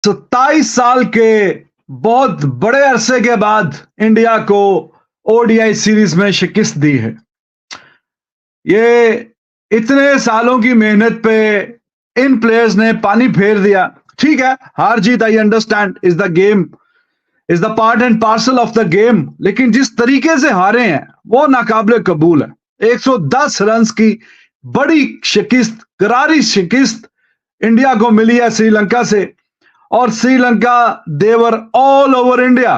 27 साल के बहुत बड़े अरसे के बाद इंडिया को ओडीआई सीरीज में शिकस्त दी है। ये इतने सालों की मेहनत पे इन प्लेयर्स ने पानी फेर दिया। ठीक है, हार जीत I understand, is the game, is the part and parcel of the game, लेकिन जिस तरीके से हारे हैं वो नाकाबिले कबूल है। 110 रन की बड़ी शिकस्त, करारी शिकस्त इंडिया को मिली है श्रीलंका से, और Sri Lanka they were all over India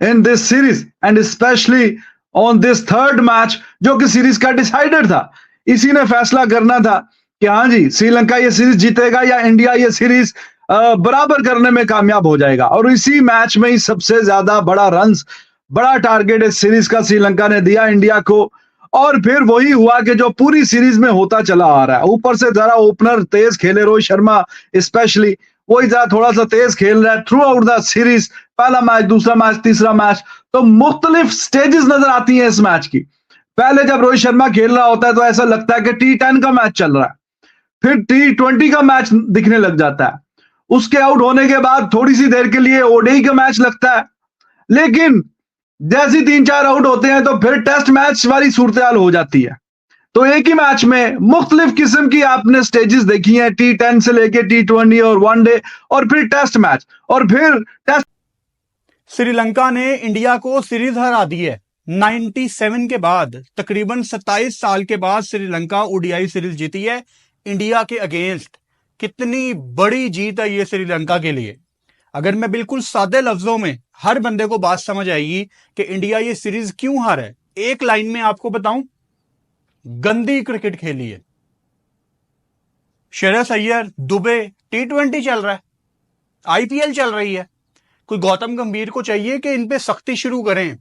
in this series and specially on this third match, जो कि सीरीज का डिसाइडर था। इसी ने फैसला करना था कि हाँ जी, श्रीलंका ये सीरीज जीतेगा या इंडिया ये सीरीज बराबर करने में कामयाब हो जाएगा। और इसी मैच में ही सबसे ज्यादा बड़ा रन्स, बड़ा टारगेट इस सीरीज का श्रीलंका ने दिया इंडिया को, और फिर वही हुआ कि जो पूरी सीरीज में होता चला आ रहा है। ऊपर से जरा ओपनर तेज खेले, रोहित शर्मा स्पेशली वही जरा थोड़ा सा तेज खेल रहा है थ्रू आउट द सीरीज। पहला मैच, दूसरा मैच, तीसरा मैच, तो मुख्तलिफ स्टेजेस नजर आती हैं इस मैच की। पहले जब रोहित शर्मा खेल रहा होता है तो ऐसा लगता है कि T10 का मैच चल रहा है, फिर T20 का मैच दिखने लग जाता है, उसके आउट होने के बाद थोड़ी सी देर के लिए ओडीआई का मैच लगता है, लेकिन जैसे 3-4 आउट होते हैं तो फिर टेस्ट मैच वाली सूरत हाल हो जाती है। तो एक ही मैच में मुख्तलिफ किस्म की आपने स्टेजेस देखी हैं, T10 से लेके T20 और वनडे, और फिर टेस्ट मैच, और फिर टेस्ट। श्रीलंका ने इंडिया को सीरीज हरा दी है 97 के बाद। तकरीबन 27 साल के बाद श्रीलंका ओडीआई सीरीज जीती है इंडिया के अगेंस्ट। कितनी बड़ी जीत है ये श्रीलंका के लिए। अगर मैं बिल्कुल सादे लफ्जों में, हर बंदे को बात समझ आएगी कि इंडिया ये सीरीज क्यों हारा है। एक लाइन में आपको बताऊं, गंदी क्रिकेट खेली है। श्रेयस अय्यर, दुबे, T20 चल रहा है, आईपीएल चल रही है। कोई गौतम गंभीर को चाहिए कि इन पे सख्ती शुरू करें।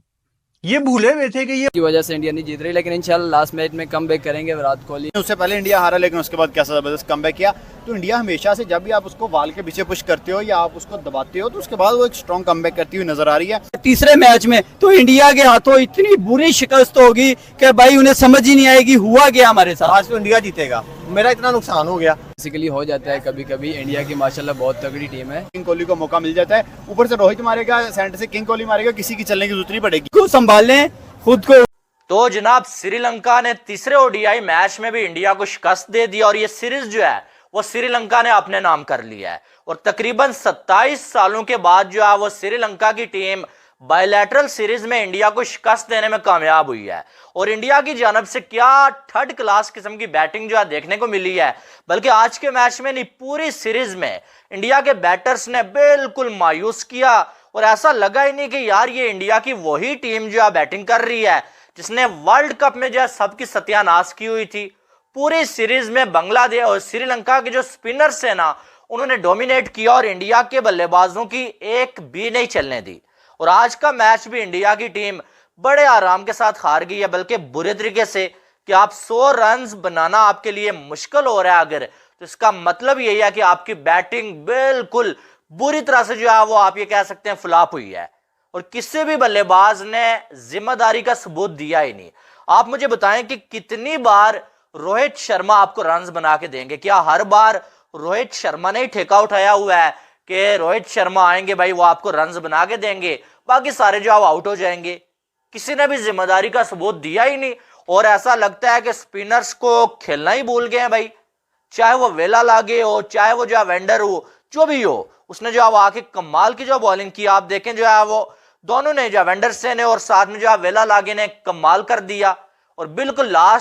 ये भूले हुए थे कि ये की वजह से इंडिया नहीं जीत रही, लेकिन इंशाल्लाह लास्ट मैच में कमबैक करेंगे विराट कोहली। उससे पहले इंडिया हारा, लेकिन उसके बाद कैसा जबरदस्त कमबैक किया। तो इंडिया हमेशा से जब भी आप उसको वाल के पीछे पुश करते हो या आप उसको दबाते हो, तो उसके बाद वो एक स्ट्रॉन्ग कमबैक करती हुई नजर आ रही है। तीसरे मैच में तो इंडिया के हाथों इतनी बुरी शिकस्त होगी कि भाई उन्हें समझ ही नहीं आएगी हुआ क्या हमारे साथ। आज तो इंडिया जीतेगा, मेरा इतना नुकसान हो गया। बेसिकली हो जाता है कभी कभी। इंडिया की माशाल्लाह बहुत तगड़ी टीम है। किंग कोहली को मौका मिल जाता है, ऊपर से रोहित मारेगा, सेंटर से किंग कोहली मारेगा, किसी की चलने की जरूरत नहीं पड़ेगी। को संभाल लें खुद को। तो जनाब, श्रीलंका ने तीसरे ओडीआई मैच में भी इंडिया को शिकस्त दे दी और ये सीरीज जो है वो श्रीलंका ने अपने नाम कर लिया है। और तकरीबन 27 सालों के बाद जो है वो श्रीलंका की टीम बायलैटरल सीरीज में इंडिया को शिकस्त देने में कामयाब हुई है। और इंडिया की जानब से क्या थर्ड क्लास किस्म की बैटिंग जो है देखने को मिली है। बल्कि आज के मैच में नहीं, पूरी सीरीज में इंडिया के बैटर्स ने बिल्कुल मायूस किया, और ऐसा लगा ही नहीं कि यार ये इंडिया की वही टीम जो है बैटिंग कर रही है जिसने वर्ल्ड कप में जो है सबकी सत्यानाश की हुई थी। पूरी सीरीज में बांग्लादेश और श्रीलंका के जो स्पिनर्स है ना, उन्होंने डोमिनेट किया और इंडिया के बल्लेबाजों की एक भी नहीं चलने दी। और आज का मैच भी इंडिया की टीम बड़े आराम के साथ हार गई है, बल्कि बुरे तरीके से, कि आप 100 रन बनाना आपके लिए मुश्किल हो रहा है अगर, तो इसका मतलब यही है कि आपकी बैटिंग बिल्कुल बुरी तरह से जो है वो आप ये कह सकते हैं फ्लॉप हुई है। और किसी भी बल्लेबाज ने जिम्मेदारी का सबूत दिया ही नहीं। आप मुझे बताएं कि कितनी बार रोहित शर्मा आपको रन्स बना के देंगे? क्या हर बार रोहित शर्मा ने ही ठेका उठाया हुआ है कि रोहित शर्मा आएंगे भाई वो आपको रन्स बना के देंगे, बाकी सारे जो आउट हो जाएंगे? किसी ने भी जिम्मेदारी का सबूत दिया ही नहीं। और ऐसा लगता है कि स्पिनर्स को खेलना ही भूल गए हैं भाई। चाहे वो वेला लागे हो, चाहे वो जो है वेंडर हो, जो भी हो, उसने जो है वो आके कमाल की जो बॉलिंग की। आप देखें जो है वो दोनों ने, जो वेंडरसन ने और साथ में जो है वेला लागे ने कमाल कर दिया। और बिल्कुल लास्ट